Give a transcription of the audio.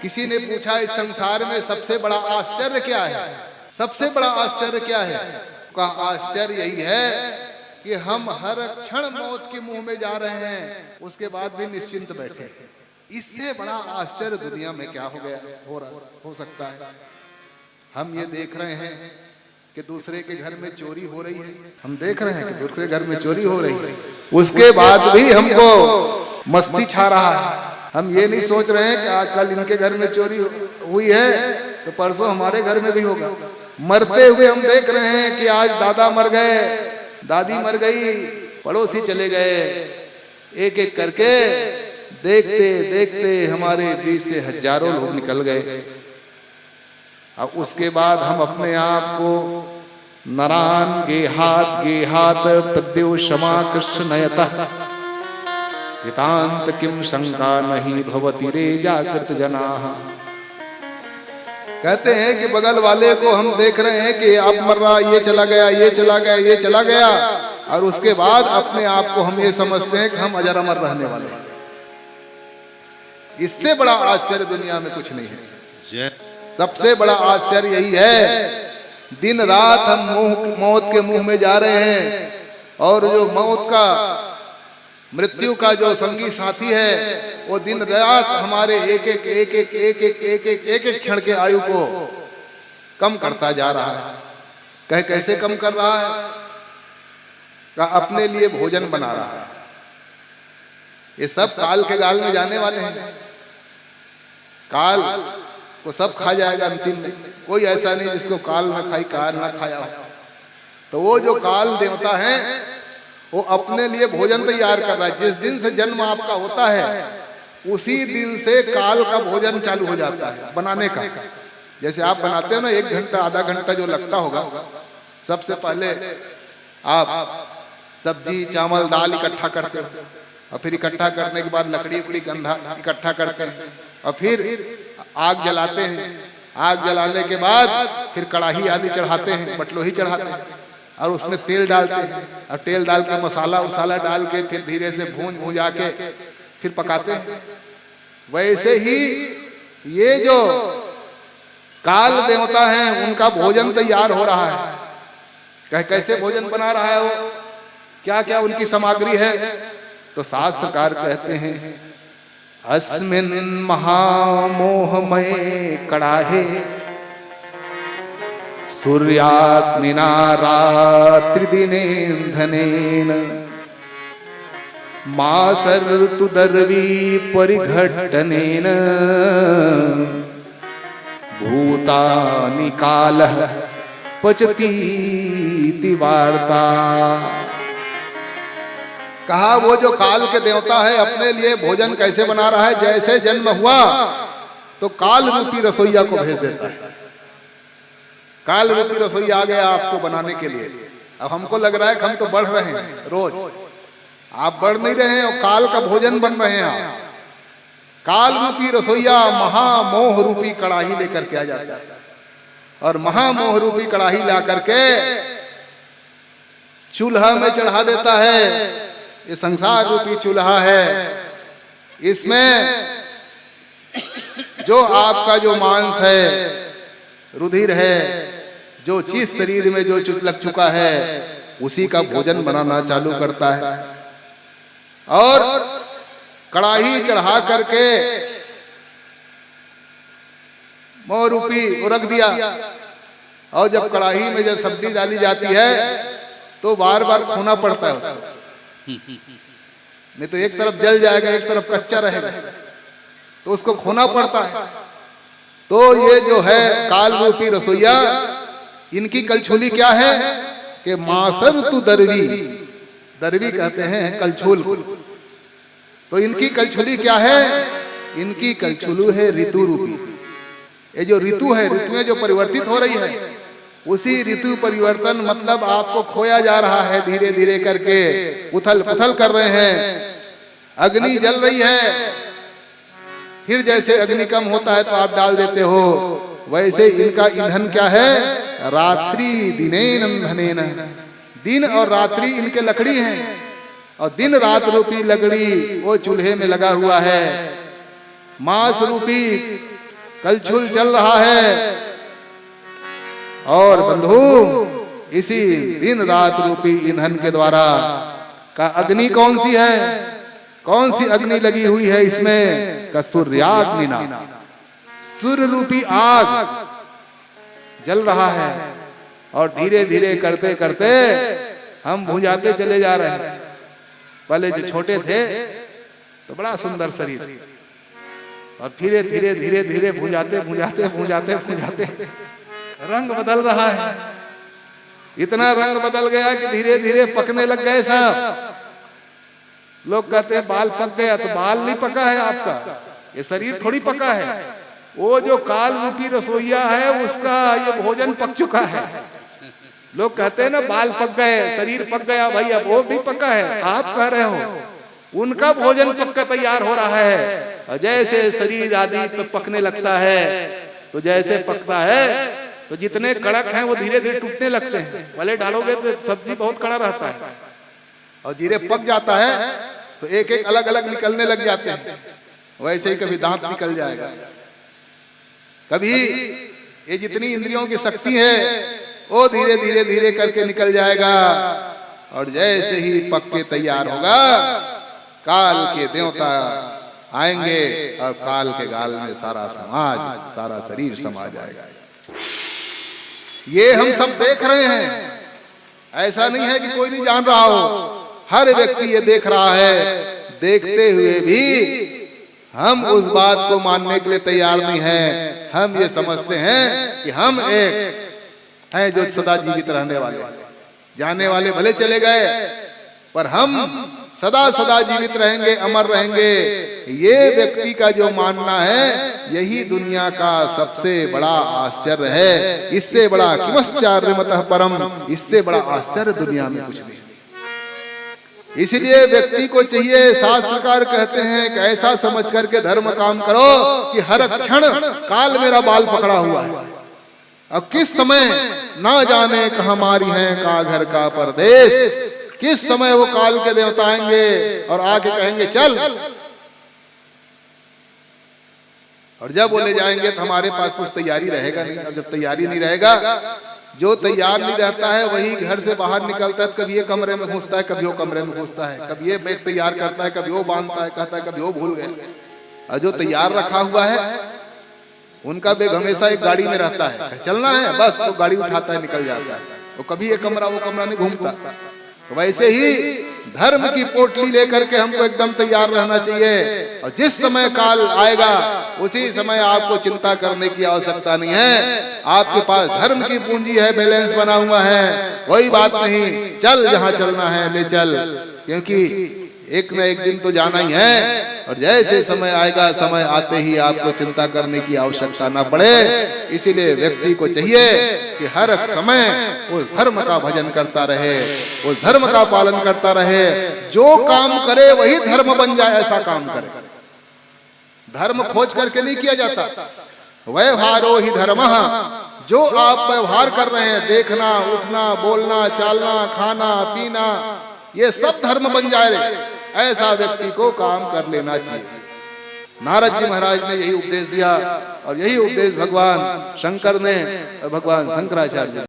किसी ने पूछा इस संसार में सबसे बड़ा आश्चर्य क्या है, सबसे बड़ा आश्चर्य क्या है? का आश्चर्य यही है कि हम हर क्षण मौत के मुंह में जा रहे हैं, उसके बाद भी निश्चिंत बैठे। इससे बड़ा आश्चर्य दुनिया में क्या हो गया हो सकता है? हम ये देख रहे हैं कि दूसरे के घर में चोरी हो रही है, हम देख रहे हैं कि दूसरे घर में चोरी हो रही है, उसके बाद भी हमको मस्ती छा रहा है। हम ये नहीं सोच रहे हैं कि आज कल इनके घर में चोरी हुई है तो परसों हमारे घर में भी होगा। मरते हुए हम देख रहे हैं कि आज दादा मर गए, दादी मर गई, पड़ोसी चले गए, एक एक करके देखते देखते हमारे बीच से हजारों लोग निकल गए। अब उसके बाद हम अपने आप को नरान गेहात पद्यो क्षमा कृष्ण नयतः कृतांत किम शंका नहीं भवति रे जागृत जनाः। कहते हैं कि बगल वाले को हम देख रहे हैं कि अब मर रहा, ये चला गया, ये चला गया, ये चला गया, और उसके बाद अपने आप को हम ये समझते हैं कि हम अजर अमर रहने वाले हैं। इससे बड़ा आश्चर्य दुनिया में कुछ नहीं है। सबसे बड़ा आश्चर्य यही है, दिन रात हम मौत के मुंह में जा रहे हैं, और जो मौत का, मृत्यु का जो संगी साथी है वो दिन रात हमारे एक एक क्षण के आयु को कम करता जा रहा है। कैसे कम कर रहा है? अपने लिए भोजन बना रहा है। ये सब काल के गाल में जाने वाले हैं, काल को सब खा जाएगा अंतिम में। कोई ऐसा नहीं जिसको काल ना खाई काल ना खाया हो। तो वो जो काल देवता है वो अपने लिए भोजन तैयार कर रहा है। जिस दिन से जन्म आपका होता है उसी दिन से काल का भोजन चालू हो जाता है बनाने का। जैसे आप बनाते हो ना, 1 घंटा आधा घंटा जो लगता होगा, सबसे पहले आप सब्जी चावल दाल इकट्ठा करते हो, और फिर इकट्ठा करने के बाद लकड़ी उकड़ी गंधा इकट्ठा करते हैं, और फिर आग जलाते हैं। आग जलाने के बाद फिर कढ़ाई आदि चढ़ाते हैं, बटलोही चढ़ाते हैं, और उसमें तेल डालते हैं, और तेल डाल के मसाला उसाला डाल के फिर धीरे से भूंजा के फिर पकाते हैं। वैसे ही ये जो काल देवता हैं उनका भोजन तैयार हो रहा है। कैसे भोजन बना रहा है वो, क्या क्या उनकी सामग्री है? तो शास्त्रकार कहते हैं, अस्मिन् महामोहमय कड़ाहे सूर्याग्निना रात्रिदिनेन्धनेन मासर्तुदर्वी परिघट्टनेन भूतानि कालः पचतीति वार्ता। कहा वो जो काल के देवता है अपने लिए भोजन कैसे बना रहा है? जैसे जन्म हुआ तो काल रूपी रसोईया को भेज देता है। काल रूपी रसोईया आ गया आपको बनाने के लिए। अब हमको लग रहा है कि हम तो बढ़ रहे हैं रोज, आप बढ़ नहीं रहे हैं, और काल का भोजन बन रहे हैं आप। काल रूपी रसोईया महामोह रूपी कड़ाही लेकर के आ जाता है, और महामोह रूपी कड़ाही ला करके चूल्हा में चढ़ा देता है। ये संसार रूपी चूल्हा है, इसमें जो आपका जो मांस है, रुधिर है, जो चीज शरीर में जो लग चुका है उसी का भोजन बनाना चालू करता है। और कड़ाही चढ़ा करके मोह रूपी रख दिया, और जब कड़ाही में जब सब्जी डाली जाती है तो बार बार खोना पड़ता है उसको, नहीं तो एक तरफ जल जाएगा एक तरफ कच्चा रहेगा, तो उसको खोना पड़ता है। तो ये जो है काल रूपी रसोईया, इनकी कलछुली क्या है कि मासर तु दरवी, दरवी कहते हैं कलछुल। तो इनकी कलछुली क्या है? इनकी कलछुलू है ऋतु रूपी। ये जो ऋतु है, ऋतुएं जो परिवर्तित हो रही है, उसी ऋतु परिवर्तन मतलब आपको खोया जा रहा है धीरे धीरे करके, उथल पुथल कर रहे हैं। अग्नि जल रही है, फिर जैसे अग्नि कम होता है तो आप डाल देते हो, वैसे इनका ईंधन क्या है? रात्रि दिनेन अंधनेन, दिन और रात्रि इनके लकड़ी हैं, और दिन रात रूपी लकड़ी वो चूल्हे में लगा हुआ है। मांस रूपी कलछुल चल रहा है। और बंधु इसी दिन रात रूपी ईंधन के द्वारा का अग्नि कौन सी है, कौन सी अग्नि लगी हुई है इसमें, का सूर्याग्निना, सूर्य रूपी आग जल रहा है। और धीरे धीरे करते करते हम भुंजाते चले जा रहे हैं। पहले जो छोटे थे तो बड़ा सुंदर शरीर, और धीरे धीरे धीरे धीरे भुंजाते भुंजाते भुंजाते भुंजाते रंग बदल रहा है। इतना रंग बदल गया कि धीरे धीरे पकने लग गए साहब। लोग कहते हैं बाल पक गया, तो बाल नहीं पका है आपका, ये शरीर थोड़ी पका है। वो जो काल रूपी रसोईया है उसका ये भोजन पक चुका है। लोग कहते हैं ना बाल पक गए, शरीर पक गया, भाई अब वो भी पका है। आप कह रहे हो उनका भोजन पक्का तैयार हो रहा है। और जैसे शरीर आदि पकने लगता है, तो जैसे पकता है तो जितने कड़क हैं वो धीरे धीरे टूटने लगते हैं। भले डालोगे तो सब्जी बहुत कड़ा रहता है, और धीरे पक जाता है तो एक एक अलग अलग निकलने लग जाते हैं। वैसे ही कभी दांत निकल जाएगा, कभी ये जितनी इंद्रियों की शक्ति है वो धीरे धीरे धीरे करके निकल जाएगा। और जैसे ही पक के तैयार होगा, काल के देवता आएंगे और काल के गाल में सारा समाज, सारा शरीर समा जाएगा। ये हम सब देख रहे हैं, ऐसा नहीं है कि कोई नहीं जान रहा हो, हर व्यक्ति ये देख रहा है। देखते हुए भी हम उस बात को मानने के लिए तैयार नहीं है। हम ये समझते हैं कि हम एक हैं जो सदा जीवित रहने वाले, जाने वाले भले चले गए पर हम सदा सदा जीवित रहेंगे, अमर रहेंगे। ये व्यक्ति का जो मानना है यही दुनिया का सबसे बड़ा आश्चर्य है। इससे बड़ा किमश्चर्यमतः परम, इससे बड़ा आश्चर्य दुनिया में कुछ नहीं। इसलिए व्यक्ति को चाहिए, शास्त्रकार कहते हैं कि ऐसा समझ करके धर्म काम करो कि हर क्षण काल मेरा बाल पकड़ा हुआ है। अब किस समय ना जाने कहां हमारी है का घर का परदेश, किस समय वो काल के देवता आएंगे और आके कहेंगे चल, और जब बोले जाएंगे तो हमारे पास कुछ तैयारी रहेगा नहीं। अब जब तैयारी नहीं रहेगा, जो तैयार नहीं रहता है वही घर से बाहर निकलता है। कभी ये कमरे में घुसता है, कभी वो कमरे में घुसता है, कभी ये बैग तैयार करता है, कभी वो बांधता है, कहता है कभी वो भूल गए। और जो तैयार रखा हुआ है उनका बैग हमेशा एक गाड़ी में रहता है, चलना है बस वो गाड़ी उठाता है, निकल जाता है। वो कभी ये कमरा वो कमरा नहीं घूमता। तो वैसे ही धर्म की पोटली लेकर के हमको एकदम तैयार रहना चाहिए। और जिस समय काल आएगा उसी समय आपको चिंता करने की आवश्यकता नहीं है। आपके पास धर्म की पूंजी है, बैलेंस बना हुआ है, कोई बात नहीं, चल जहां चलना है ले चल, क्योंकि एक न एक दिन तो जाना ही है। और जैसे समय आएगा, समय आते ही आपको चिंता करने की आवश्यकता ना पड़े। इसीलिए व्यक्ति को चाहिए कि हर समय उस धर्म का भजन करता रहे, उस धर्म का पालन करता रहे। जो काम करे वही धर्म बन जाए, ऐसा काम करे। धर्म खोज करके नहीं किया जाता, व्यवहारो ही धर्म। जो आप व्यवहार कर रहे हैं, देखना, उठना, बोलना, चालना, खाना, पीना, ये सब धर्म बन जाए, ऐसा व्यक्ति को काम कर लेना चाहिए। नारद जी महाराज ने यही उपदेश दिया, और यही उपदेश भगवान शंकर ने, भगवान शंकराचार्य